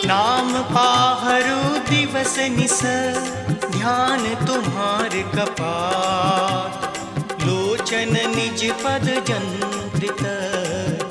नाम पाहरु दिवस निस, ध्यान तुम्हार कपाट। लोचन निज पद जंत्रित,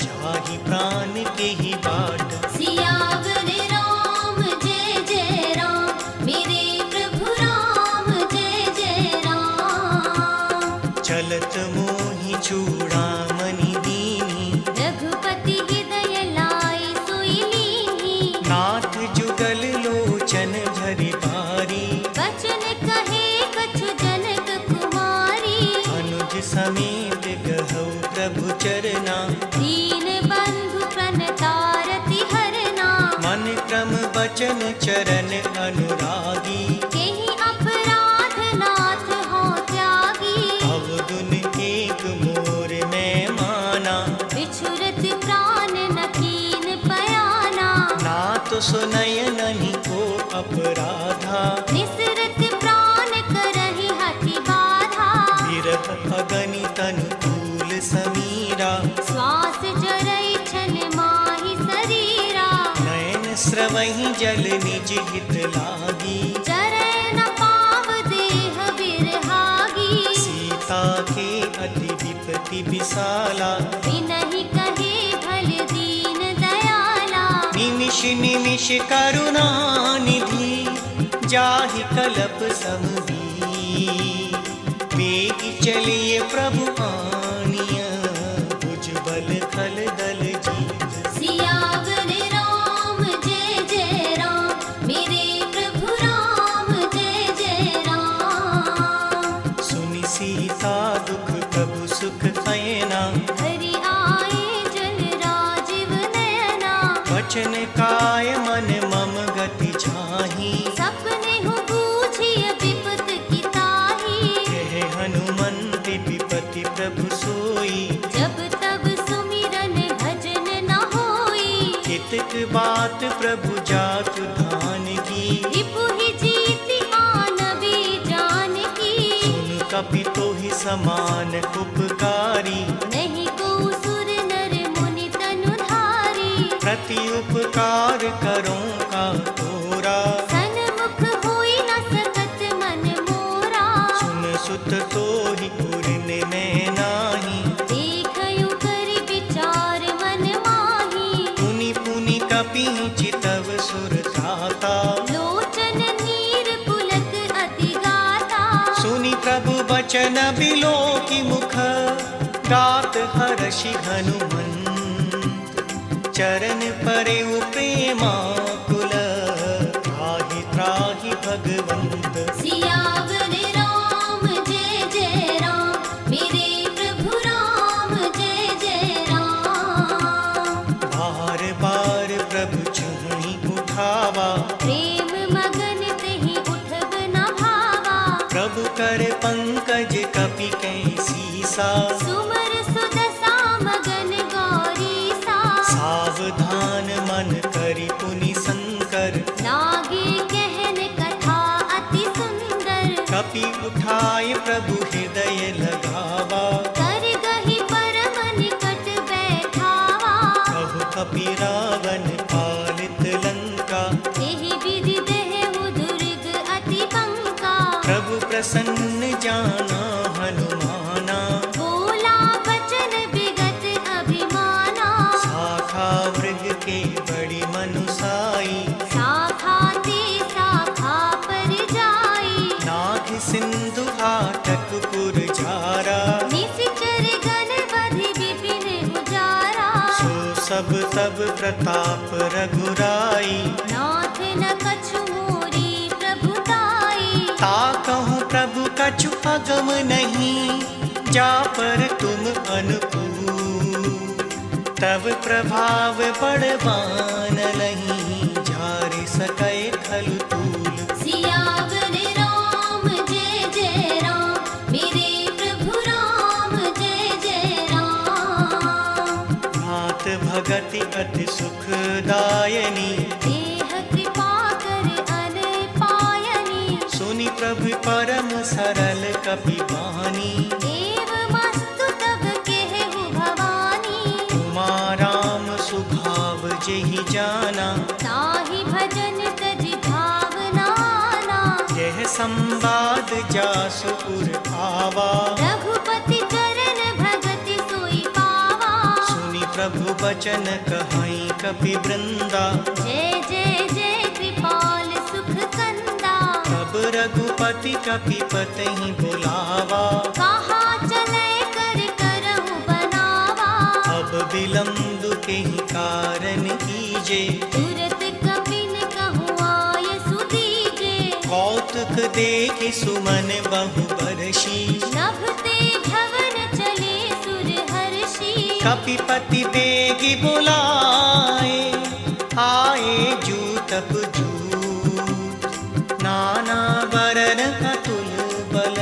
जाहि प्राण के ही बाट। सियावर राम जय जय राम, मेरे प्रभु राम जय जय राम। चलत मोहि चूड़ामणि दीनी, रघुपति हृदय लाई सोई लीनी। नाथ जुगल लोचन भरि बारी, बचन कहे कछु जनक कुमारी। अनुज समेत गहौ प्रभु चरना, दीन बंधु प्रणतारति हरना। मन क्रम बचन चरण अनुरागी। केहि अपराध नाथ हो त्यागी। अवगुण एक मोर मैं माना, बिछुरत प्राण न कीन पयाना। ना तो सुनय नहीं को अपराधा। निसरत प्राण करहि हठि बाधा। विरह अगणित अनुकूल समीरा, श्वास जरई छन माहि शरीरा। नयन स्रवहि जल निज हित लागी। चरै न पाव देह बिरहागी। सीता के अति विपति विशाला, बिनहि कहे भल दीन दयाला। निमिष निमिष करुणा निधि, जाहि कलप समवीर। वेग चलिए प्रभु आनिय, भुजबल खल दल जीत। सियावर राम जय जय राम, मेरे प्रभु राम जय जय राम। सुनि सीता दुख प्रभु सुख अयना, हरि आए जल राजीव नयना। वचन काय मन मम गति छाही। सपने हूँ बूझिय विपत की ताही। कहे हनुमंत विपति प्रभु सोई, जब तब सुमिरन भजन न होई। कितक बात प्रभु जातु धान की। रिपुहि जीति आनबी जानकी। सुन कपि तोहि समान उपकारी, नहीं को सुर नर मुनि तनु धारी। प्रति उपकार करो का तोरा। सन्मुख होई न सकत मन मोरा। सुन सुत तोहि पुरन में नाही, देखयु कर विचार मन माही। पुनि पुनि कपि चितव सुर त्राता। लोचन नीर पुलक अति गाता। सुनि प्रभु बचन बिलोकि मुख, गात हर्षि हनुमंत। चरण परे प्रेमाकुल, त्राहि त्राहि भगवंत। सियावर राम जय जय राम, मेरे प्रभु राम जय जय राम। बार बार प्रभु चुनि उठावा, प्रेम मगन तेहि उठब न भावा। प्रभु कर पंकज कपि कैसीसा। सुमर सुदशा मगन गौरीसा। सावधान मन करि पुनि शंकर, लागे कहन कथा अति सुंदर। कपि उठाय प्रभु हृदय लगावा। कर गहि परम निकट बैठावा। कहु कपि रावण पालित लंका, एहि विधि देहु दुर्ग अति पंका। प्रभु प्रसन्न जाना हनुमाना। बोला बचन विगत अभिमाना। शाखा मृग के बड़ी मनुसाई, शाखा ते शाखा पर जाई। नाग सिंधु हाटक पुर झारा। निशिचर गण बधि विपिन उजारा। सो सब तब प्रताप रघुराई, नाथ न कछु मोरी प्रभुताई। ता कहूँ प्रभु कछु अगम नहीं, जा पर तुम अनुकूल। तब प्रभाव बड़वान नहीं, झारि सकै खलु तूल। सियावर राम जय जय राम, मेरे प्रभु राम जय जय राम। नाथ भगति अति सुखदायनी, देह कृपा कर अन पायनी। सुनि प्रभु परम सरल कपि बानी। देव मस्तु तब केहु भवानी। उमा राम स्वभाव जेहि जाना, ताहि भज जासुपुर आवा। रघुपति चरण भगत सोई पावा। सुनि प्रभु बचन कहई कपि वृंदा। जय जय जय कृपाल सुख कंदा। तब रघुपति कपिपति बुलावा। कहा चले कर करहु बनावा। अब विलम्ब के ही कारण कीजे। तुरत कपिन कहूँ आय सुदीजे। कौतुक देखि सुमन बहु बरसी। नभते भवन चले सुर हर्षि। कपिपति बेगी बुलाए। आए जूतप जूत। नाना वरन अतुल बल।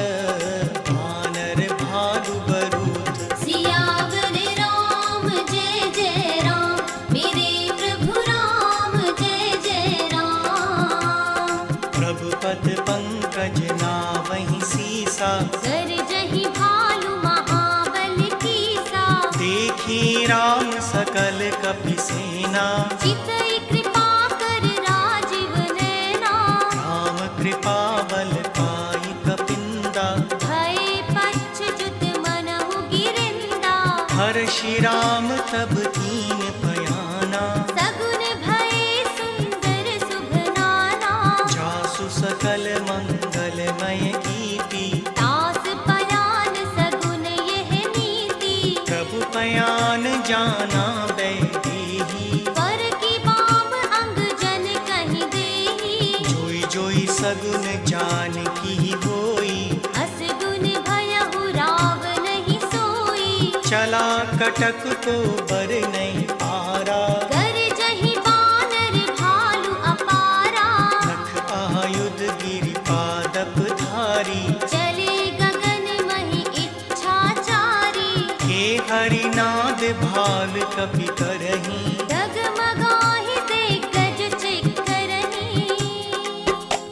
वानर भालु बरूथ। सियावर राम जय जय राम। मेरे प्रभु राम जय जय राम। प्रभु पद पंकज नावहि सीसा। गरजहि भालु महाबल कीसा। देखी राम सकल कपि सेना। चितई कृपा कर राजीव नैना। राम कृपा बल पाई कपिंदा। भय पच्युत मनहु गिरिंदा। हर्षि राम तब कीन पयाना। सगुन भय सुंदर शुभ नाना। जासु सकल मंगलमय कीर्ति। दास पयान सगुन यह नीति। प्रभु पयान जाना बैदेही। पर की बाम अंग जन कहीं देही। जोई जोई सगुन जान की होई। असगुन भयहु राव नहीं सोई। चला कटक को बर नहीं पारा। गरजहि बानर भालु अपारा। नख आयुध गिरि पादप धारी। चले गगन महि इच्छाचारी। हे हरिनाद भाल कपि करही। डगमगाहि दिग्गज चिक्करहि।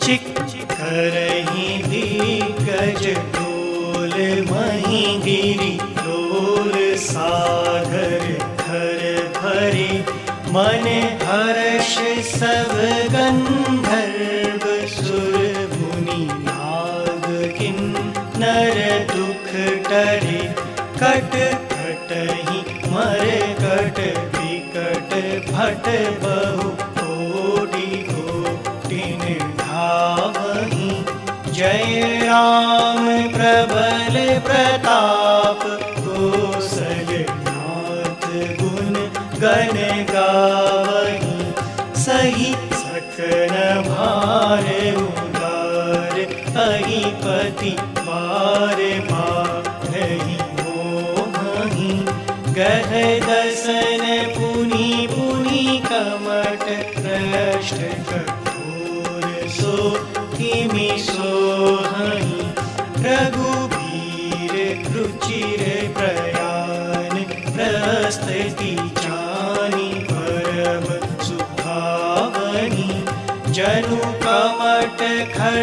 चिक करही दिग्गज डोल मही गिरि। डोल सागर धर भरी। मन हर्ष सब गंधर्व सुर मुनि नाग किन्नर दुख टरे। कट कटहि मर कट विकट भट बहु कोटि कोटिन धावहि। जय राम प्रबल प्रताप। कौसलनाथ गुण गण गावहि। सही सकन भार उदार। अहिपति बार बारहि मोहि। गह दसन पुनि पुनि कमट। पृष्ठ कठोर सो किमि सोहहि। रघुबीर रुचिर प्रयान। प्रस्तुति जानि परम सुभावनि। जनु कमट खर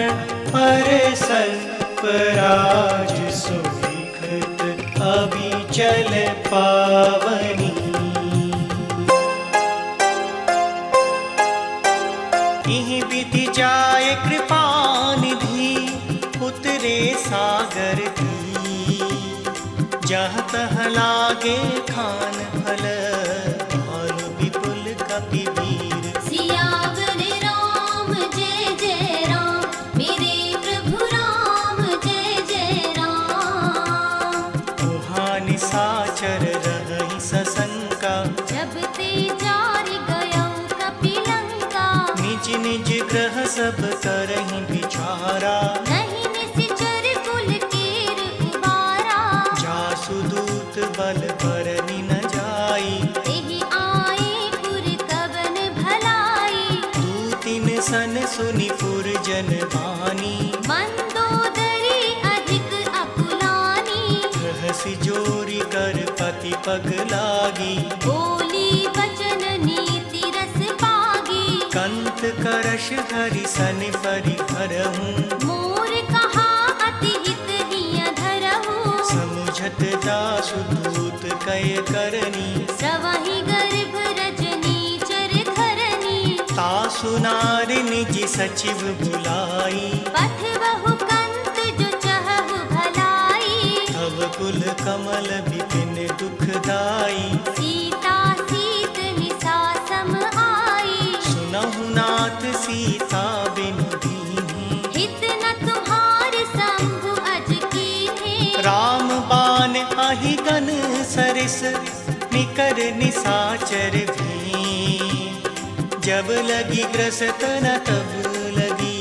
पर सर्पराज। सुविखत अभिचल पावनी। इहि विधि जाय कृपा निधि। उतरे सागर की। जहाँ तह लागे खान फल। भालु विपुल कपि वीर। सियावर राम जय जय राम। मेरे प्रभु राम जय जय राम। तुहा निसाचर रहि सशंका। जब ते जारि गयौ कपिलंका। निज निज ग्रह सब करहि विचारा। नहीं निसिचर कुल केर उबारा। जासु दूत बल बरनि न जाई। तेहि आए पुर कवन भलाई। दूतिन सन सुनि पुर जन बानी। मंदोदरी अधिक अकुलानी। रहसि जोरी कर पति पग लागी। बोली वचन नीति रस पागी। कंत करश हरि सन परि भरहूँ। मोर कहा अति हित हिय धरहु। समुझत दासु दूत कय करनी। सवहि गर्भ रजनी चर धरनी। तासु नारि निज सचिव बुलाई। पथ बहु कंत कुल कमल विपिन दुखदाई। सीता शीतली सासम आई। सुनहु नाथ सीता बिनु दीन्ही। हित न तुम्हार शंभु अज कीन्हे। राम बाण आहि गन सरिस निकर निसाचर भी। जब लगी ग्रसत न तब लगी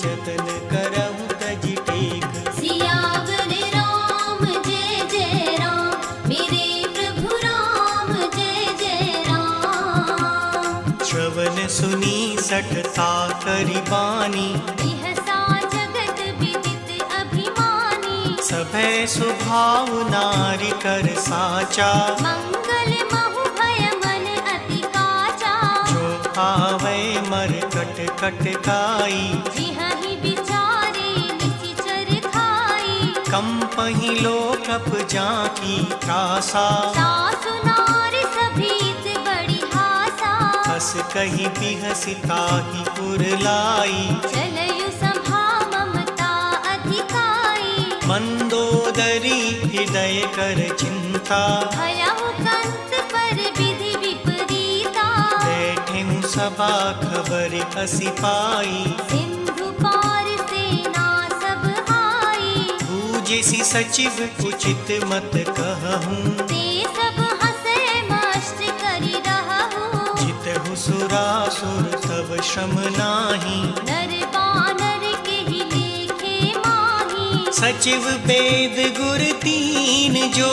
जतन करहु तज टेक। सियावर राम जय जय राम मेरे प्रभु राम जय जय राम। श्रवण सुनी सठता करि बानी। बिहसा जगत विदित अभिमानी। सभै स्वभाव नारी कर साचा। मंगल महु भय मन अति काचा। जो आवै मर कट कट काई। जिहहि बिचारे निशिचर खाई। कंपहि लोकप जाकी त्रासा। सासु नार सभीत बड़ी हासा। हस कहि बिहसि ताहि पुर लाई। चलयु सभा ममता अधिकाई। मंदोदरी हृदय कर चिंता। भयहु कंत पर विधि विपरीता। बैठेहु सभा खबर असी पाई। सिंधु पार सेना सब आई। बूझिसि सचिव उचित मत कहूँ। ते सब हंसे मस्त करि रहहु। जितहु सुरासुर तब श्रम नाही। नर बानर केहि लेखे माही। सचिव वेद गुर तीन जो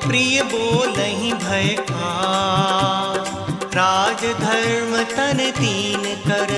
प्रिय बोलहि भय आ। राज धर्म तन तीन कर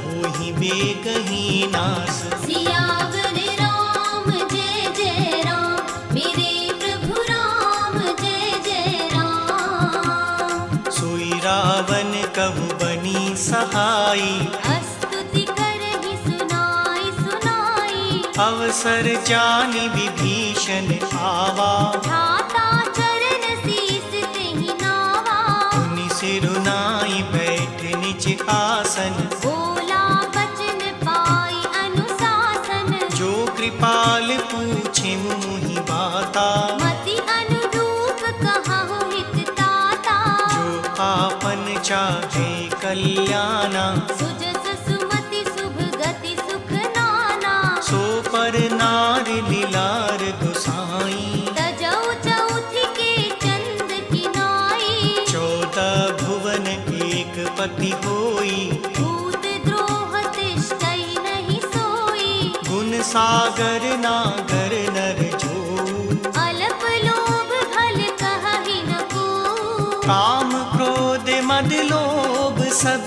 होहि बेगहि नास। सियावर राम जय जय राम मेरे प्रभु राम जय जय राम। सोई रावण कहु बनी सहाई। स्तुति करहि सुनाई सुनाई। अवसर जानि विभीषण आवा। भ्राता चरण शीस तेहि नावा। मुनि सिरुनाई बैठ निज आसन। बोला बचन पाई अनुशासन। जो कृपाल पूछे मुहि बाता। मति अनुरूप कहाहु हित ताता। जो आपन चाहे कल्याणा। सुजस सुमति शुभ गति सुख नाना। सो पर नार लीलार गोसाई। तजौ चौथि के चंद किनाई। 14 भुवन एक पति होई। भूत द्रोह तिष्ठै नहीं सोई। गुण सागर नागर नर जो। अलप लोभ भल कहहि न को। काम क्रोध मद लोभ सब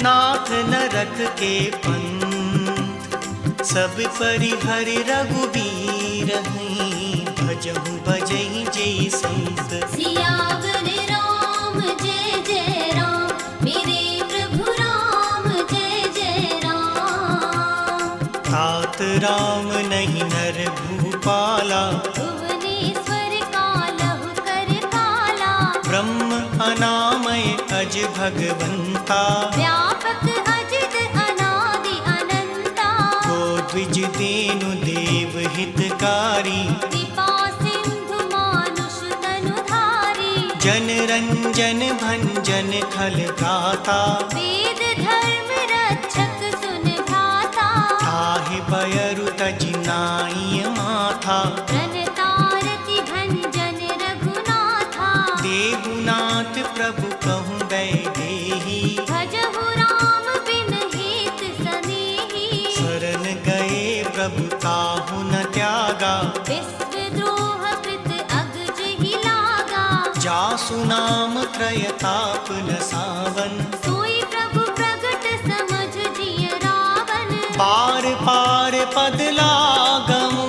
नाथ नरक के पंथ। सब परिहरि रघुबीर हैं। भजहु भजहि जय संत। सियावर राम जय जय राम मेरे प्रभु राम जय जय राम। तात राम नहीं नर भूपाला। भुवनेश्वर कालहु कर काला। ब्रह्म अनामय अज भगवंता। व्यापक अजित अनादि अनंता। को द्विज देनु देव हितकारी। कृपा सिंधु मानुष तनुधारी। जन रंजन भंजन खल गाता। वेद धर्म रक्षक सुन भाता। ताहि बयरु तजि नाई माथा। प्रणतारति भंजन रघुनाथा। देहुनाथ प्रभु कहूँ वैदेही। भजहु राम बिन हेत सनेही। शरण गए प्रभु ताहु न त्यागा। विश्वद्रोह कृत अगज ही लागा। जासु नाम त्रयताप न सावन। सोई प्रभु प्रगट समझ जिय रावण। पार पार पद लागमु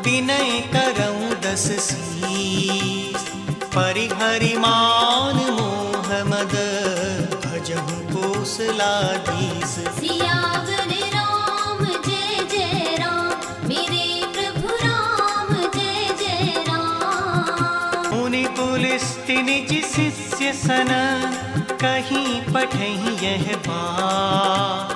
विनय करऊँ दस शीस। परिहरि मान मोह मद भजहु कोसलाधीश। सियावर राम जय जय राम मेरे प्रभु राम जय जय राम। मुनि पुलिस्त निज शिष्य सन कहीं पठहि यह बात।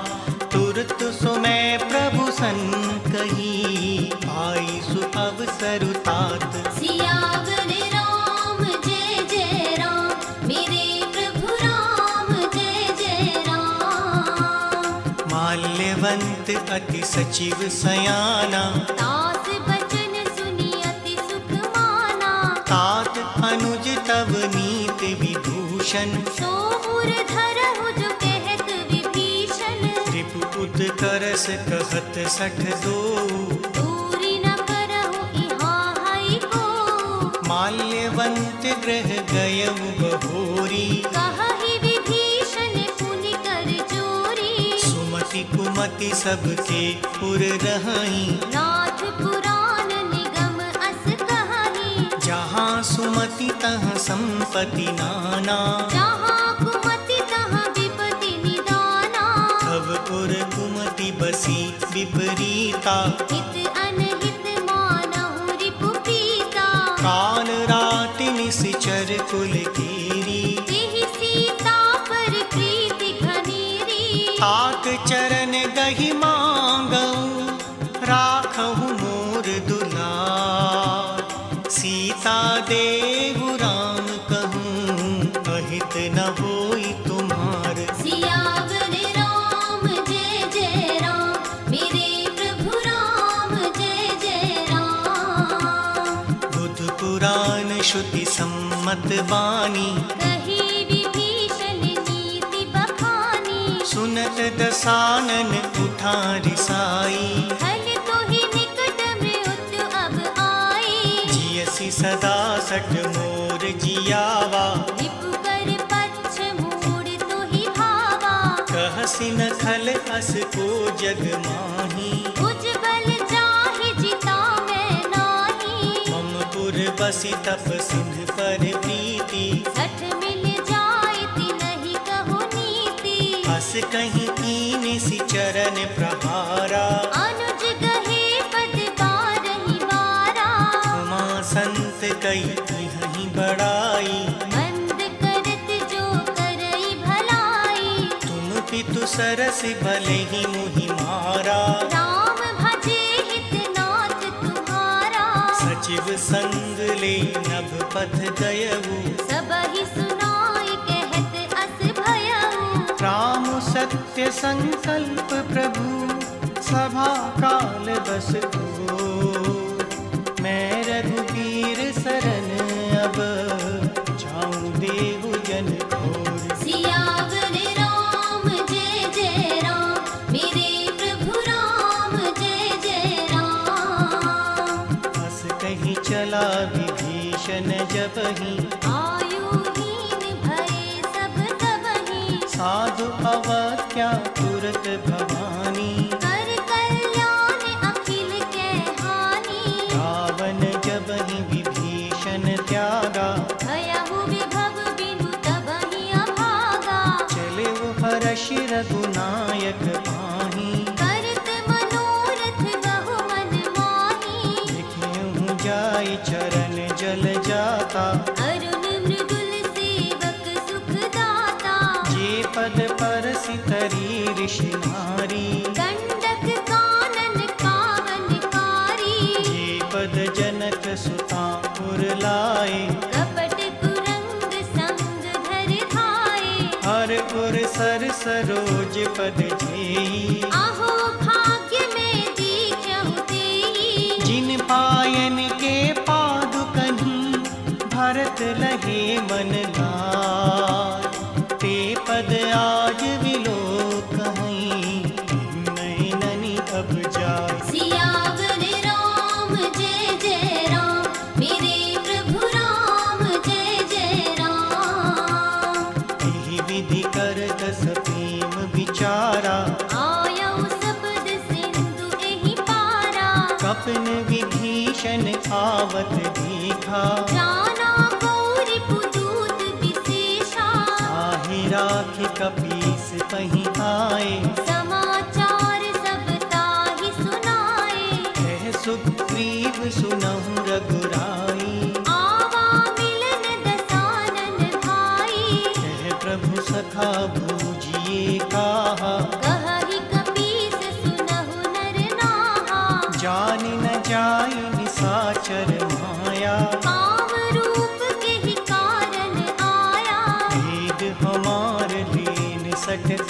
तुरत सो मैं प्रभु सन कही आई सु अवसर तरुतात। सियावर राम जय जय राम, मेरे प्रभु राम जय जय राम। माल्यवंत अति सचिव सयाना, तात बचन सुनी अति सुख माना। तात अनुज तव नीत विभूषण, सोमुर धरहु जो कहत विभीषण। त्रिपुत करस कहत सठ दो, दूरी न करहु इहाँ हई को। माल्यवंत ग्रह गयउ बहोरी, कहहि विभीषण पुनि कर चोरी। सुमति कुमति सबके पुर रहई, नाथ पुराण निगम अस कहानी। जहाँ सुमति तहाँ संपत्ति नाना, जहाँ कुमति तहाँ विपति निदाना। तब उर कुमति बसी विपरीता, हित अनहित मानहु रिपु पीता। काल राति निश्चर कुल कीरी, तिहि सीता पर प्रीति घनेरी। तात चरण गहि मांगऊ, राखहु मोर दुलार। सीता देहु राम कहूँ, अहित न होई तुम्हार। सियावर राम जय जय राम, मेरे प्रभु राम जय जय राम। बुध पुराण श्रुति सम्मत बानी, कही विभीषण नीति बखानी। सुनत दसानन उठा रिसाई। हल तो ही निकट मृत्यु अब आई। जियसि सदा सठ मोर जियावा, रिपु कर पक्ष मूड तो ही भावा। कहसि न खल अस को जग माही। उज्ज्वल जाहि जिता मैं नाही। मम पुर बसि तप सिंह पर प्रीति, सठ मिल जाए तिनहि कहो नीति। अस कहीं कीन सि चरण प्रहारा। अनुज गहे पद बारहि बारा। उमा संत कई तिहहि बड़ाई, मंद करत जो करई भलाई। तुम पितु सरस भले ही मुहि मारा। राम भजे हित नाथ तुम्हारा। सचिव संग ले नभ पथ गयऊ, सबहि सुनाई कहत अस भयऊ। राम सत्य संकल्प प्रभु, सभा काल बस हो। मैं रघुबीर सरन अब, जाऊं देहु जन खोर। सियावर राम जय जय राम, मेरे प्रभु राम जय जय राम। बस कहीं चला विभीषण जबहि, आयुहीन भये सब तबहि। साधु अवज्ञा तुरत भवानी। कर कल्याण अखिल के हानि। रावण जबहि विभीषण त्यागा, भयहु विभव बिनु तबहि अभागा। चले वो हर्षि रघुनायक पाही। करत मनोरथ बहु मन माही। देखियहु जाय चरण जल जाता, अरुण मृदुल सेवक सुख दाता। जे पद परसि तरी ऋषि नारी। गंडक कानन पावनकारी। जे पद जनक सुता पुर लाए, कपट कुरंग संग धर धाये। हर उर सर सरोज पद जेई। आहो भाग्य में दीख्यहु तेई। जिन पायन के पादुकहीं, भरत लहे मन लाय। ते पद आज विलोकहीं, नैननि अब जाय। सियावर राम जय जय राम, मेरे प्रभु राम जय जय राम। एहि विधि करत सप्रेम विचारा, आयौ शब्द सिंधु एहि पारा। कपन विभीषण आवत देखा। जाना गौरी पुदूत विशेषा। ताहि राखि कपीस पहीं आए। समाचार सब ताहि सुनाए। कह सुग्रीव सुनहु रघुराई। आवा मिलन दसानन भाई। कह प्रभु सखा बूझिए काहा। कहहि कपीस सुनहु नर नाहा। जान न जाय निशाचर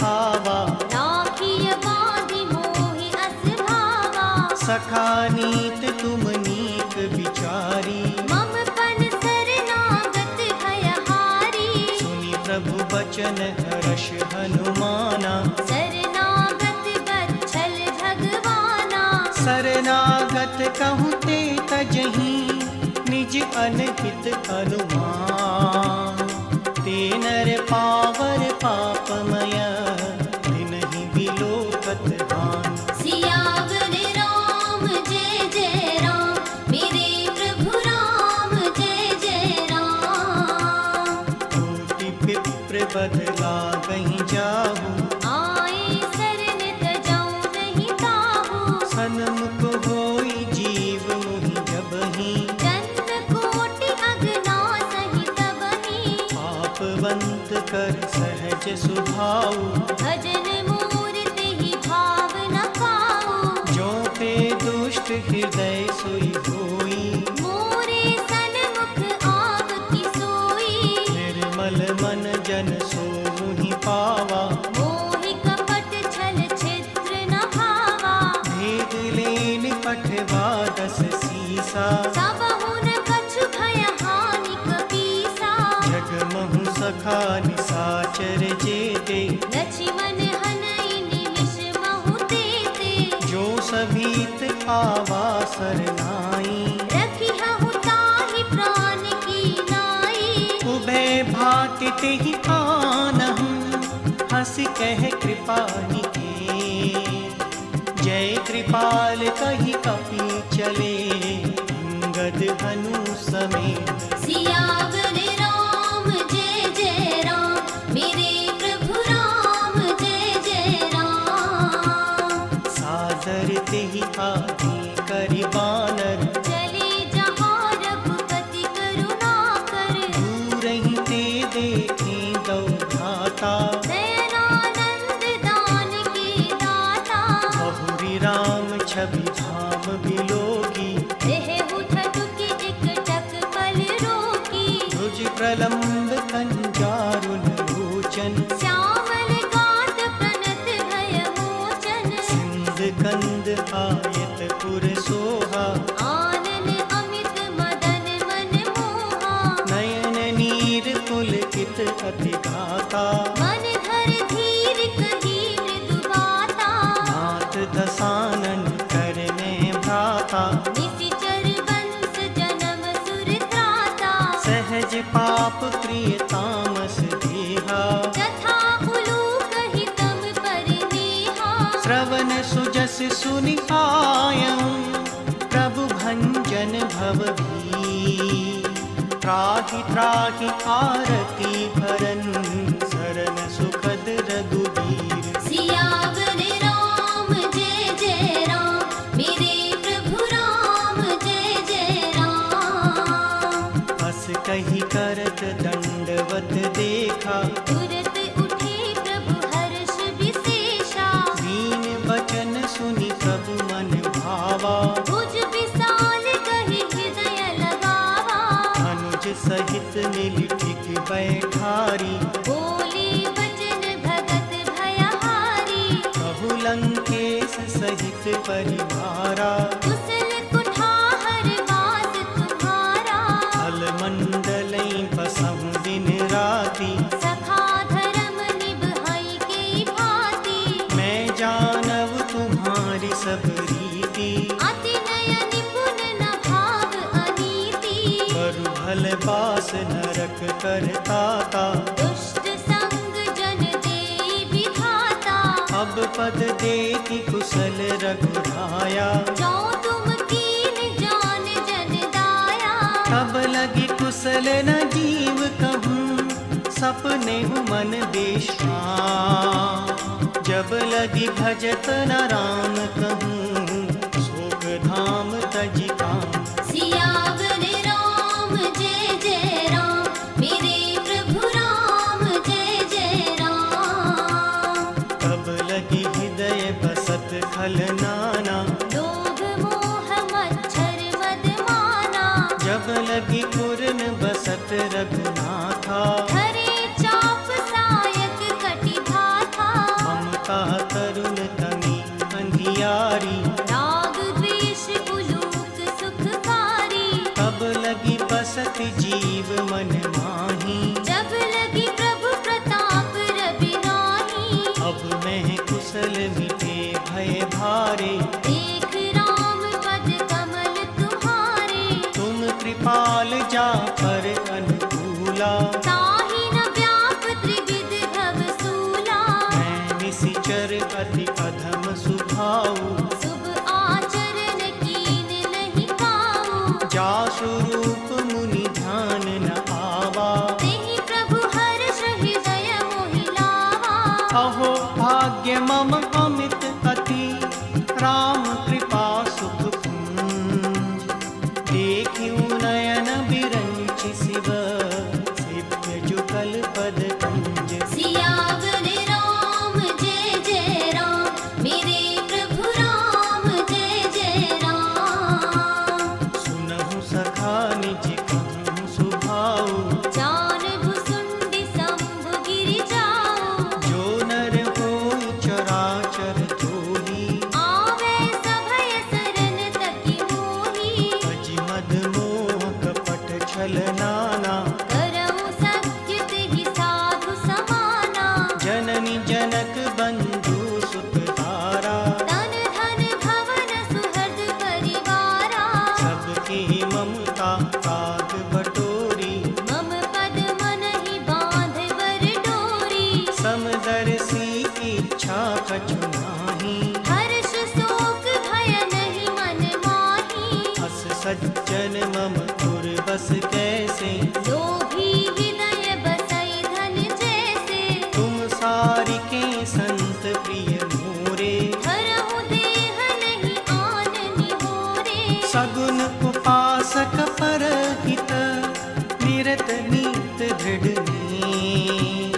आवा, राखिय बांधि मोहि अस भावा। सखा नीत तुम नीक विचारी, मम पन शरणागत भयहारी। सुनि प्रभु बचन हर्ष हनुमाना, शरणागत बच्छल भगवाना। शरणागत कहूँ ते तजहि, निज अनहित अनुमान। ते नर पावर पापमय, तिन्हि बिलोकत हानि। सियावर राम जय जय राम, मेरे प्रभु राम जय जय राम। कोटि विप्र बदला कहीं जाहू, आए शरण तजौ नहीं ताहू। सन्मुख होई जीव मुहि जबहि, जन्म कोटि अगना सहि तबहि। पापवंत कर सहज सुभाऊ, भजन मूर्ति ही भाव न पाऊ। जो पे दुष्ट हृदय सोई होई, मोरे सन्मुख आव की सोई। निर्मल मन जन सो मुहि पावा। मोहि कपट छल छिद्र न भावा। भेद लेन पठवा दस सीसा, सबहु न कछु भय हानि कपीसा। जगमहु सखा निसाचर जेते, लक्ष्मण हनई निमिष महु तेते। जो सभीत आवा सरनाई, रखिहु ताहि प्राण की नाई। उभय भांति तेहि आनहु, हंसि कह कृपा निकेत। जय कृपाल कहि कपि चले, अंगद हनु समेत। सियावर राम जय जय राम, मेरे प्रभु राम जय जय राम। सादर तेहि आगे करि बानर, चले जहाँ रघुपति करुणा कर। दूरहि ते देखे दौ भ्राता, नयनानंद दान के दाता। बहुरी राम छवि धाम बिलोकी। देहु ठठुकी एकटक पल रोकी। भुज प्रलम्ब कंजारुन लोचन, श्यामल गात प्रणत भय मोचन। सिंध कंद आयत पुर सोहा, आनन अमित मदन मन मोहा। नयन नीर पुलकित अति गाता। मन धर धीर कही मृदु बाता। नाथ दसानन करने भ्राता, निशिचर बंस जन्म सुर त्राता। सहज पाप प्रिय तामस देहा। जथा उलूक हितम परिनेहा। श्रवण सुजस सुनि आयऊं, प्रभु भंजन भव भी। त्राहि त्राहि आरती भरन, शरण सुखद रघुबीर। सियावर राम जय जय राम, मेरे प्रभु राम जय जय राम। हस कही करत दंडवत देखा, तुरत उठे प्रभु हर्ष विशेषा। दीन बचन सुनि प्रभु मन भावा। भुज विशाल कहि हृदय लगावा। अनुज सहित मिल टिक बैठारी, बोले वचन भगत भयहारी। कहु लंकेश सहित परिवारा। कुशल कुठाहर वास तुम्हारा। फल मंडलई बसहु दिन राति, सखा धर्म निभाई के भांति। मैं जानव तुम्हारी सब रीति। अति नय निपुण न भाव अनीति। करु भल बास नरक करताता, दुष्ट संग जन देई विधाता। अब पद देखि कुशल रघुराया। जो तुम कीन जान जन दाया। तब लगी कुशल न जीव कहूँ, सपने हूँ मन बेश्राम। जब लगी भजत न राम कहूँ, शोक धाम तजि काम। सियावर राम जय जय राम, मेरे प्रभु राम जय जय राम। तब लगी हृदय बसत खल नाना, लोभ मोह मच्छर मद माना। जब लगी पूर्ण बसत रघुनाथा। हरे चाप सायक कटि भाथा। का तरुण तमी अंधियारी, राग द्वेष उलूक सुखकारी, तब लगी बसत जीव मन माही, जब लगी प्रभु प्रताप रवि नाही। अब मैं कुशल मिटे भय भारे, देख राम पद कमल तुम्हारे, तुम कृपाल जा पर अनुकूला, ताहि न व्याप त्रिविध भव सूला। मैं निशिचर अति अधम सुभाऊ, शुभ आचरण कीन नहीं पाऊँ, जासु रूप मुनि ध्यान न आवा, तेहि प्रभु हर्ष हृदय मोहि लावा। अहो भाग्य मम अमित अति, राम कृपा सुख पुंज, देखिउ नयन बिरंचि शिव, सेव्य जुगल पद कुंज। सियावर राम जय जय राम, मेरे प्रभु राम जय जय राम। सुनहु सखा निज कहूँ सुभाऊ, जान भुसुंडी शंभु गिरि जाओ, जो नर होई चराचर जोही, आवे सभय शरण तकी मोही। अजि मद मोह कपट छल नाना, करऊँ सत्य तेहि साधु समाना, जननी जनक बंधु सुत तारा, तन धन भवन सुहृद परिवारा। सबके ममता काग बटोरी, मम पद मनहि बाँध वर डोरी, समदर्शी इच्छा कछु नाही, हर्ष शोक भय नहीं मन माही। हस सज्जन मम पुर बस कैसे, लोभी हृदय बसई धन जैसे, तुम सारिके संत प्रिय मोरे, हरहु देह नहीं आन निहोरे। सगुन उपासक परहित, निरत नीत दृढ़ नेय,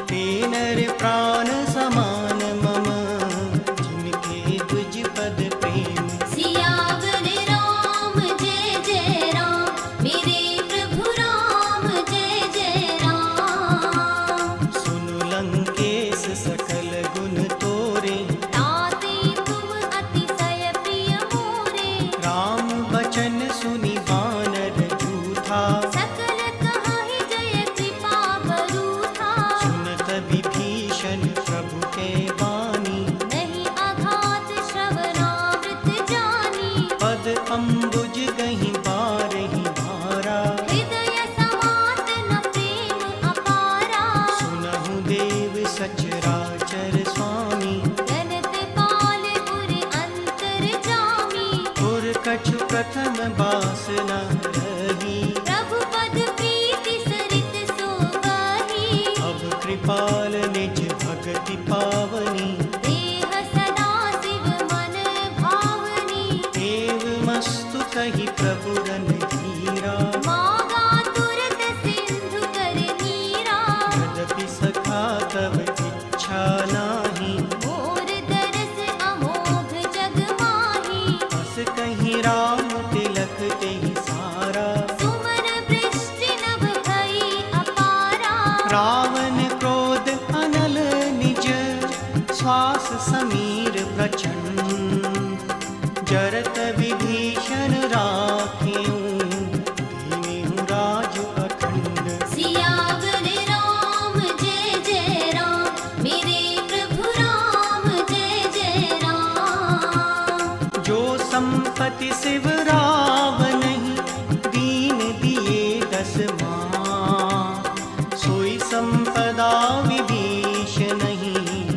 ते नर प्राण समान मम, जिनके द्विज पद प्रेम। सियावर राम जय जय राम, मेरे प्रभु राम जय जय राम। सुनु लंकेश सकल गुण तोरे, ताते तुम अतिशय प्रिय मोरे, राम बचन सुनि वानर जूथा, सकल कहाहि जय कृपा बरूथा। सुनत विभीषण प्रभु के वाणी, नहीं आघात श्रवणामृत जानी, पद अम्बुज कहीं बारहि बारा, हृदय समात न प्रेम अपारा। सुनहु देव सचराचर स्वामी, जनत पाल पुर अंतर जामी, और कछु प्रथम बासना रही, प्रभु पद प्रीति सरित सोगाही। अब कृपाल निज भगति पावनी, देह सदा शिव मन भावनी, एवमस्तु कहि प्रभु रणधीरा, मागा तुरत सिंधु कर नीरा। यद्यपि सखा तव इच्छा नाही, मोर दरस अमोघ जग माही, हस कहीं राम तिलक तेहि सारा, सुमन वृष्टि नभ भई अपारा। रावण क्रोध अनल निज, श्वास समीर प्रचंड, जरत विभीषण राखियूं, दीन्हु राजु अखंड। सियावर राम जय जय राम, मेरे प्रभु राम जय जय राम। जो संपत्ति शिव रावनहि, दीन दिए 10 माँ, सोई संपदा विभीषणहि,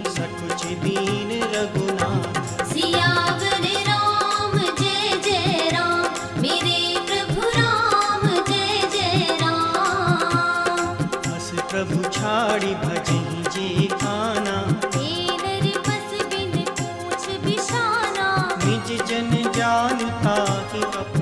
सकुच दीन रघुनाथ। सियावर राम जय जय राम, मेरे प्रभु राम जय जय राम। हस प्रभु छाड़ी भजहि जे खाना, हे नर बस बिन पूछ बिशाना, निज जन जान ताहि अपना।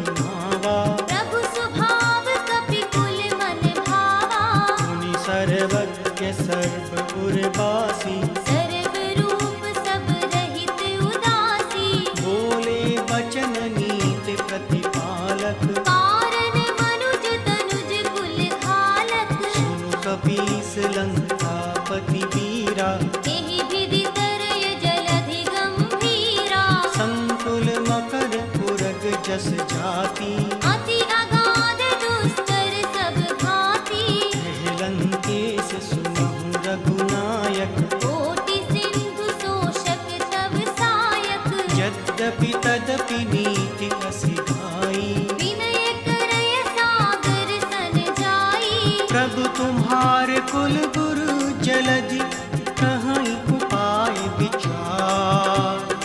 यद्यपि तदपि नीति असिधाई। विनय करय सागर सन जाई। प्रभु तुम्हारे कुल गुरु जलधि कहीं उपाय विचार।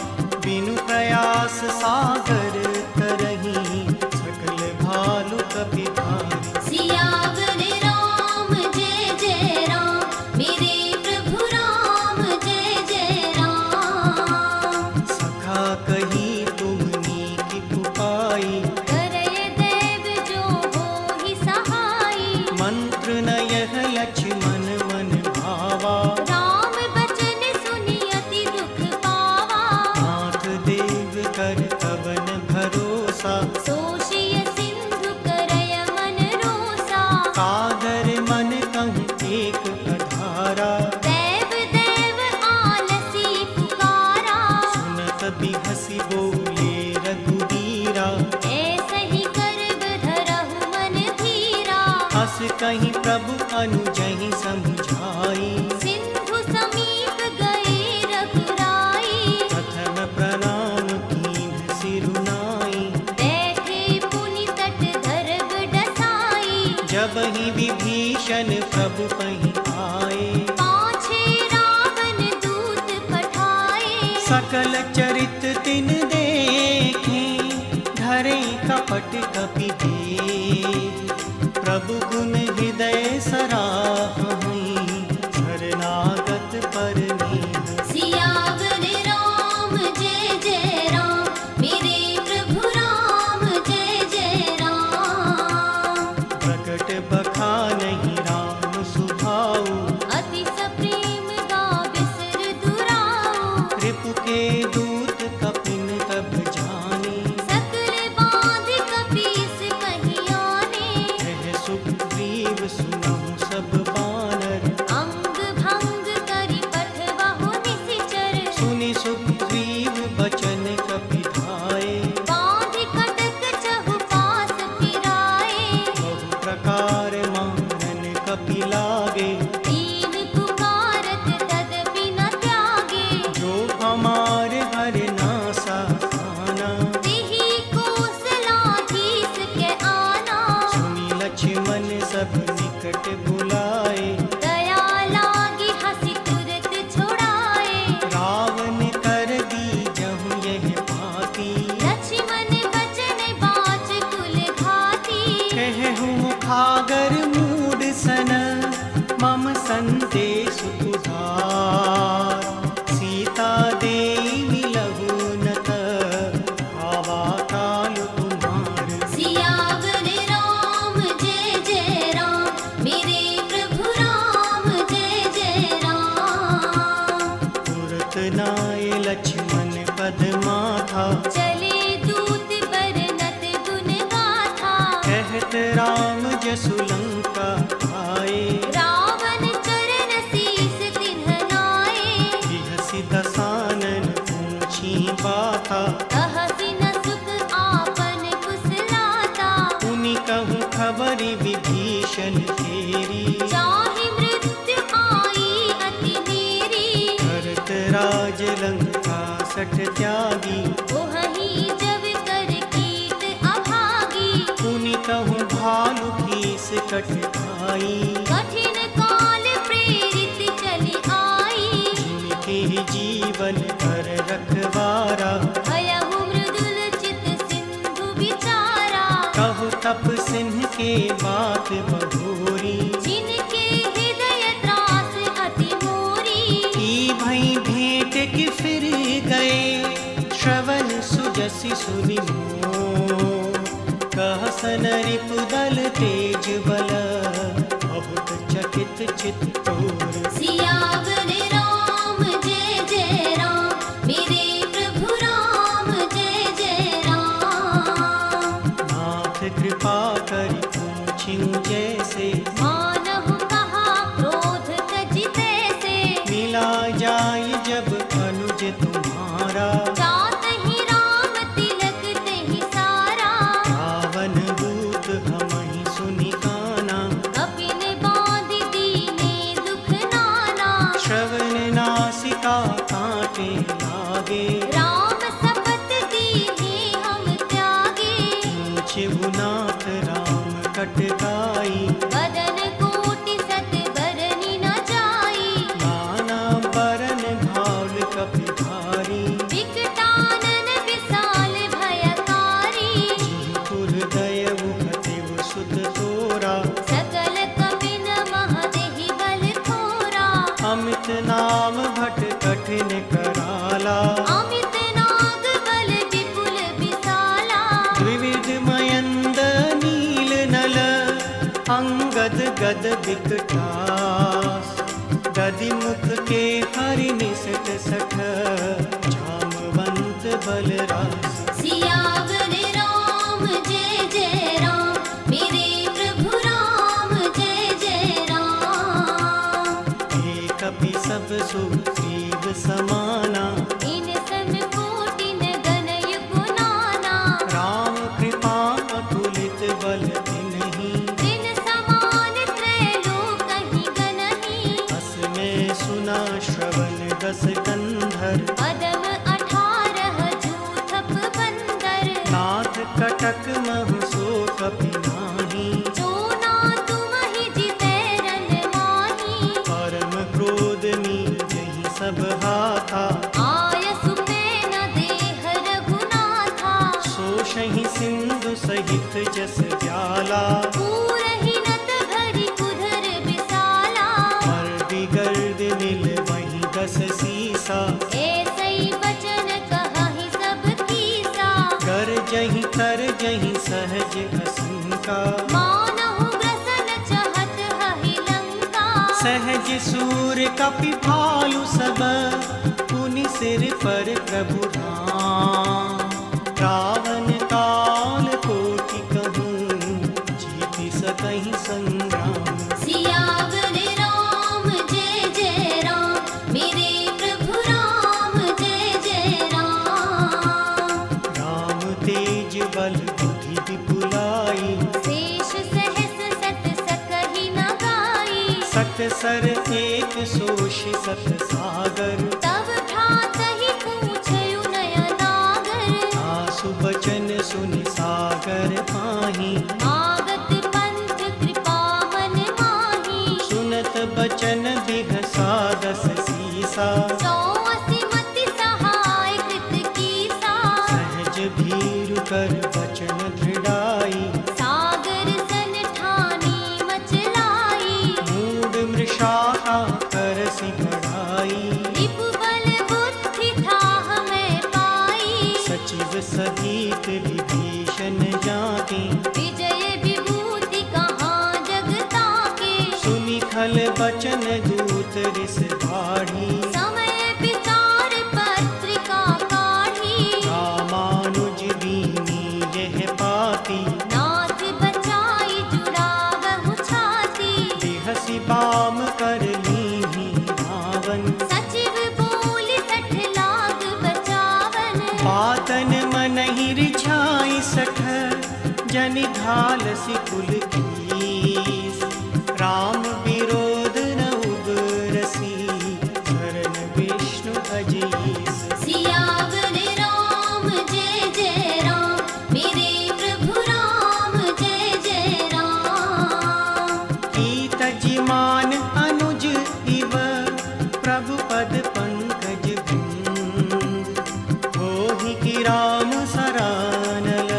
बिनु प्रयास सागर तरही सकल भालु कपि भारी। सियावर राम जय जय राम मेरे प्रभु राम जय जय राम। सखा कही तुमनी की पुपाई। करय देव जो होहि सहाई। मंत्र न यह लक्ष्मण मन भावा। राम बचन सुनि अति दुख पावा। नाथ देव कर कवन भरोसा। सोषिय सिंधु करय मन रोसा। सागर मन कहूँ एक अधारा। देव देव आलसी पुकारा। सुनत बिहसी बोले रघुबीरा। ऐसे ही करब धरहु मन धीरा। हस कहीं प्रभु अनुजहि समझाई। सिंधु समीप गए रघुराई। प्रथम प्रणाम कीन्ह सिरुनाई। बैठे पुनि तट धरब डसाई। जब ही विभीषण प्रभु पहीं आए। पाछे रावण दूत पठाए। सकल चरित तिन देखे धरे कपट कपि भेद। प्रभु गुण हृदय सराहहि शरणागत परमेह। सियावर राम जय जय राम मेरे प्रभु राम जय जय राम। प्रकट बखानहि राम सुभाऊ। अति सप्रेम गा बिसर दुराऊ। रिपु के दूत कपिन तब जाने। सकल बाँध कपीस कहीं आने। कह सुग्रीव सुनहु सब बानर। अंग भंग करि पठवहु निशिचर। सुनि सुग्रीव बचन कपि धाये। बाँध कटक चहुपास फिराए। बहु प्रकार मारन कपि लागे। दीन पुकारत तदपि न त्यागे। जो हमार हर नासा आना। तेहि कौशलाधीश के आना। सुनि लक्ष्मण सब निकट बुलाए। दया लागी हंसी तुरत छुड़ाए। रावण कर दीजहु यह बाती। लक्ष्मण बचन बाच कुल घाती। कहु मुखागर मूड सन मम संदेश उधार। सीता देई मिलहु न त आवा काल तुम्हार। सियावर राम जय जय राम मेरे प्रभु राम जय जय राम। तुरत नाय लक्ष्मण पद माथा। चले दूत बरनत गुण गाथा। कहत राम जसु लंका आए। रावण चरण शीस तिन्ह नाए। बिहसि दसानन पूछी बाता। कहसि न सुख आपन कुशलाता। उनि कहूँ खबरि विभीषण तेरी। चाहि मृत्यु आई अति नेरी। भरत राज लंका सठ त्यागी। ओहहि जब कर कीट अभागी। उनि कहूँ भालु कीस कट आई। कठिन काल प्रेरित चली आई। जिनके जीवन कर रखवारा। भयहु मृदुल चित सिंधु विचारा। कहु तप सिंह के बात बहोरी। जिनके हृदय त्रास अति मोरी। की भई भेंट कि फिर गए। श्रवण सुजसि सुनि मोह। कहसन रिपुदल तेज बल बहुत चकित चित्तोर। सियावर राम जय जय राम मेरे प्रभु राम जय जय राम। नाथ कृपा करि पूछिउ जैसे। मानहु कहा क्रोध तजि तैसे। मिला जाय जब अनुज तुम्हारा। जातहि राम तिलक तेहि सारा। रावण दूत हमहि सुनि काना। कपिन बाँध दीने दुख नाना। श्रवण नासिका काटे लागे। राम शपथ दी गद बिकटास, दधि मुख के हरि निसट सठ, जामवंत बलरास। सियावर राम जय जय राम, मेरे प्रभु राम जय जय राम। एक कपि सब सुग्रीव समाना, इन सम कोटि न गनय गुनाना। राम कृपा अतुलित बल तिन्हि, दिन समान त्रैलोकहि गनहि। अस में सुना श्रवण दस कंधर, अदम 18 जूथप बंदर। नाथ कटक महु सो कपि नाहि, जो ना तुमहि जितै रन माही। परम क्रोध मीजहि सब हाथा, आयसु पेन देह रघुनाथा। सोषहि सिंधु सहित जस जाला, पूरहि नत भरि कुधर बिसाला। मर्दि गर्द नील वही दस सीसा, ऐसै बचन कहहि सब कीसा। कर जहि तर जहि सहज असंका, मानहु ग्रसन चहत हहि लंका। सहज सूर कपि भालु सब, पुनि सिर पर प्रभु राम। रावण काल कोटि कहूँ, जीति सकहि संग्राम। सियावर राम जय जय राम, मेरे प्रभु राम जय जय राम। राम तेज बल बुद्धि विपुलाई, शेष सहस सत सकहि न गाई। सत सर एक सोष सत सागर, तब भ्रातहि पूछयु नयनागर। आसु बचन सुनि सागर पाहि, आगत पंथ कृपा मन माही। सुनत बचन बिहसा दस सीसा। 180 मति सहाय कृत कीसा। सहज भीरु कर बचन दृढ़ाई, सागर सन ठानी मचलाई। मूढ़ मृषा करसि बढ़ाई। रिपु बल बुद्धि थाह मैं पाई। सचिव सहित विभीषण जाके, विजय विभूति कहाँ जग ताके। सुनि खल बचन दूत रिस बाढ़ी। समय विचार पत्रिका काढ़ी। रामानुज दीनी यह पाती, नाथ बचाई जुड़ावहु छाती। बिहसि बाम कर लीन्ही रावण, सचिव बोलि 60 लाख बचावन। पातन मनहि रिझाई सठ, जनि ढालसि कुल कीस। राम विरोध न उबरसी, शरण विष्णु अजीस। सियावर राम जय जय राम, मेरे प्रभु राम जय जय राम। कीत जिमान अनुज इव, प्रभु पद पंकज बिंद। होहि की राम सरानल,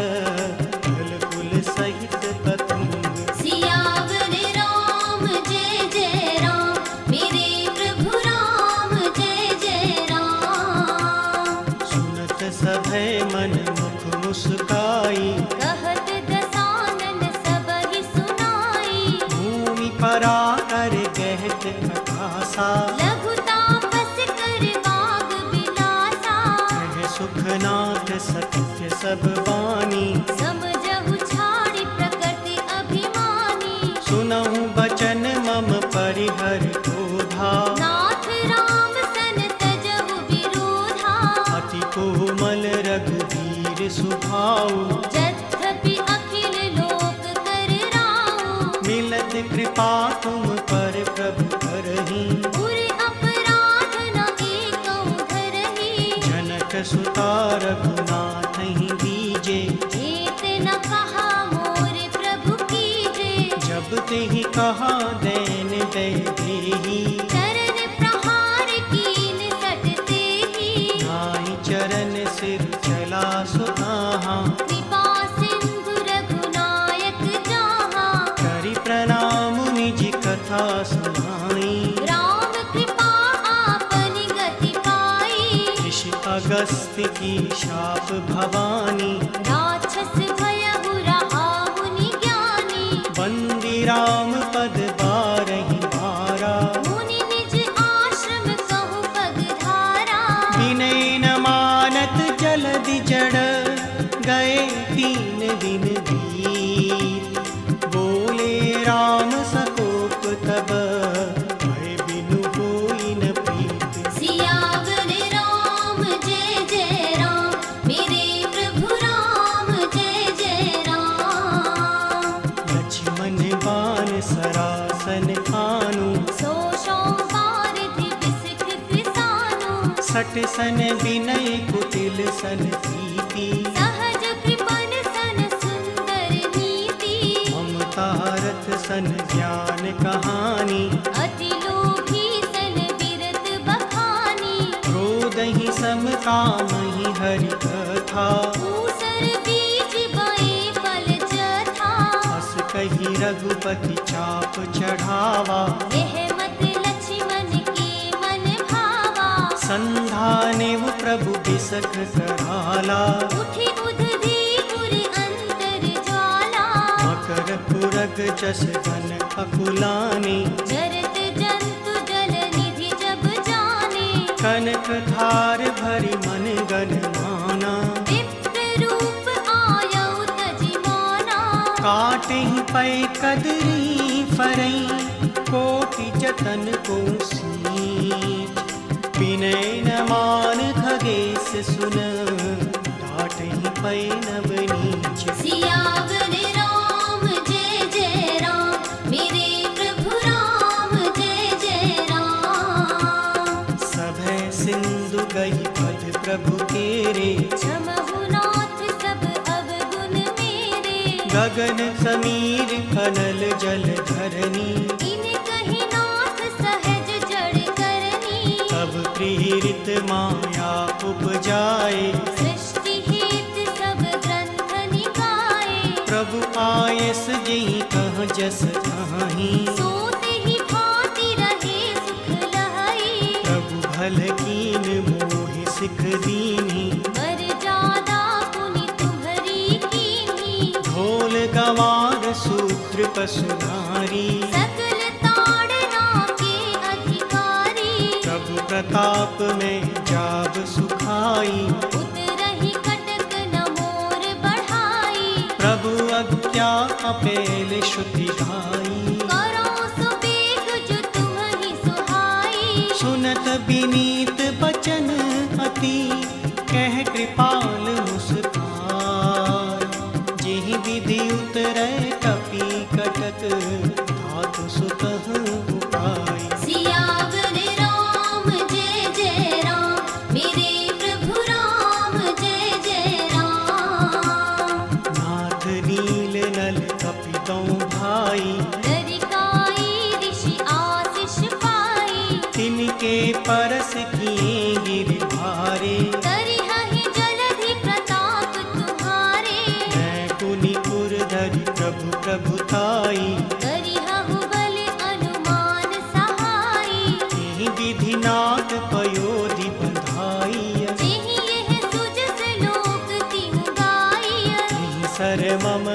फल कुल सहित पतंग। सियावर राम जय जय राम, मेरे प्रभु राम जय जय राम। सुनत सभय मन मुख मुस्काई, कहत दसानन सबहि सुनाई। भूमि परा कर कहत अकासा। लघु तापस कर बाग बिलासा। कह सुखनाथ सत्य सब बानी, समझहु छाड़ि प्रकृति अभिमानी। सुनहु बचन मम परिहर क्रोधा। नाथ राम सन तजहु विरोधा। अति कोमल रघुवीर सुभाऊ, यद्यपि अखिल लोक कर राऊ। मिलत कृपा तुम पर प्रभु करही। उर अपराध न एकहु धरहि। जनक सुता रघुनाथ ही दीजे, जेत न कहा मोर प्रभु कीजे। जब तेहि कहा दैन दे देही। चरण प्रहार कीन सट तेहि। नाहि चरण सिर चला सुताहा, कृपा सिंधु रघुनायक जाहा। करि प्रणाम निज कथा सुनाई। राम कृपा आपनि गति पाई। ऋषि अगस्त्य की शाप भवानी, राक्षस भयहु रहा मुनि ज्ञानी। बंदी राम पद विनय न मानत जलदि जड़ गए 3 दिन बीत। बोले राम सकोप तब भय बिनु होई न प्रीत। सियावर राम जय जय राम मेरे प्रभु राम जय जय राम। लक्ष्मण बाण सरासन आनु सो बारिधि बिसिख कृसानु। सट सन विनय कुटिल सन प्रीति। सहज कृपन सन सुंदर नीति। ममता रथ सन ज्ञान कहानी। अति लोभी सन बिरत बखानी। क्रोधहि सम कामहि हरि कथा। ऊसर बीज बए फल जथा। अस कहि रघुपति चाप चढ़ावा। यह मत लक्ष्मण के मन भावा। संधानेव प्रभु बिसख कराला। उठी उधधी उर अंतर ज्वाला। मकर पुरग जस घन अकुलानी। जरत जंतु जल निधि जब जाने। कनक धार भरि मन गन माना। विप्र रूप आयउ तजि माना। काटहि पै कदरी फरई। कोटि जतन को सींच। विनय न मान खगेश सुन। डांटहि पै नव नीच। सियावर राम जय जय राम मेरे प्रभु राम जय जय राम। सभय सिंधु गई पद प्रभु केरे। क्षमहु नाथ सब अवगुण मेरे। गगन समीर कनल जल धरनी। इन कहि नाथ सहज जड़ करनी। तब प्रीरित माया उपजाए। सृष्टि हेत सब ग्रंथ निकाये। प्रभु आयस जेहि कह जस कहीं। सोते ही भांति रहे सुख लहई। प्रभु भल कीन मोहि सिख दीनी। वर जादा पुनि तुम्हरी कीन्ही। ढोल गवार सूत्र पशुनारी। सकल ताड़ना के अधिकारी। प्रभु प्रताप में जाब सुखाई। उतरहि कटक न मोर बढ़ाई। प्रभु अज्ञा अपेल श्रुति गाई। करो सो बेग जो तुम्हि सुहाई। सुनत विनीत बचन अति। कह कृपाल मुस्कान। जेहि विधि उतरै कपि कटक। धातु सुतः उपाय। सियावर राम जय जय राम मेरे प्रभु राम जय जय राम। नाथ नील नल कपितौ भाई। लरिकाई ऋषि आशीष पाई। तिनके परस किए गिरधारे। करिहहि जलधि प्रताप तुम्हारे। मैं पुनि पुर धरि प्रभु प्रभुताई। करिहु बल अनुमान सहाई। जेहि विधि नाथ पयोधि बंधाई। जेहि यह सुजस लोक तिहु गाई। जेहि सर मम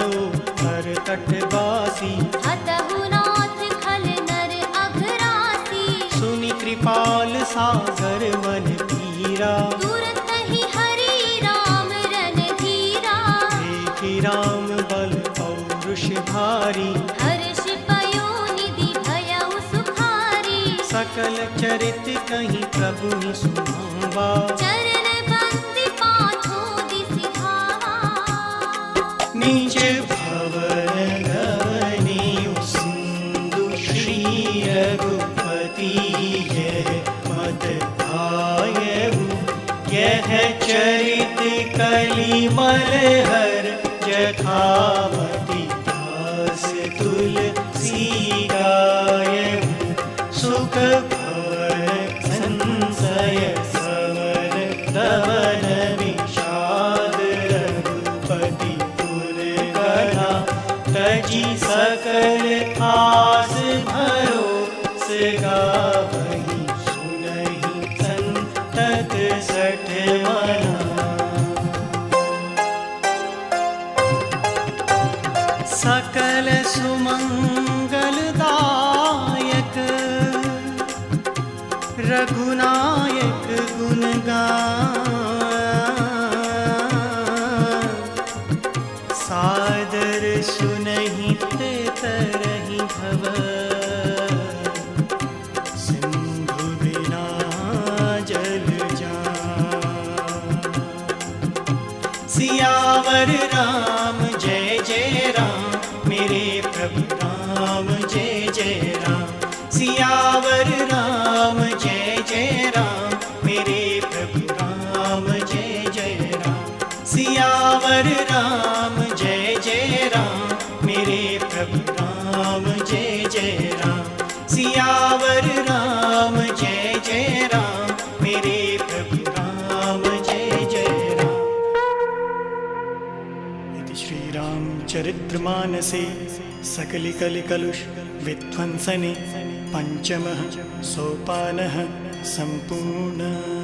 हर तटवासी। हतहु नाथ खल नर अघरासी। सुनि कृपाल सागर मन पीरा। तुरत ही हरि राम रन धीरा। देखि राम बल पौरुष भारी। हर्ष पयो निधि भयउ सुखारी। सकल चरित कहीं प्रभु नि सुनावा। चरण बंदी पाथो दिसि धावा। नीच भवन गवनी सिंधु श्री रघुपति। यह मत आयहु यह चरित कलिमल हर। जखावती दास तुलसी गायहु। सुख भवन संशय सवन दवन विषाद। रघुपति पुर गढ़ा तजी सकल आस भरोस। गावहि सुनहि संतत सठ मना। सकल सुमंगल दायक रघुनायक गुण गा। सादर सुनहि ते तरहि भव, सिंधु बिना जल जान। सियावर राम जय जय राम, मेरे प्रभु राम जय जय राम। सियावर राम जय जय राम, मेरे प्रभु राम जय जय राम। सियावर राम जय जय राम, मेरे प्रभु राम जय जय राम। सियावर राम जय जय राम, मेरे प्रभु राम जय जय राम। इति श्री रामचरितमानसे सकलिकलिकलुष विध्वंसने पंचमः सोपानः संपूर्णः।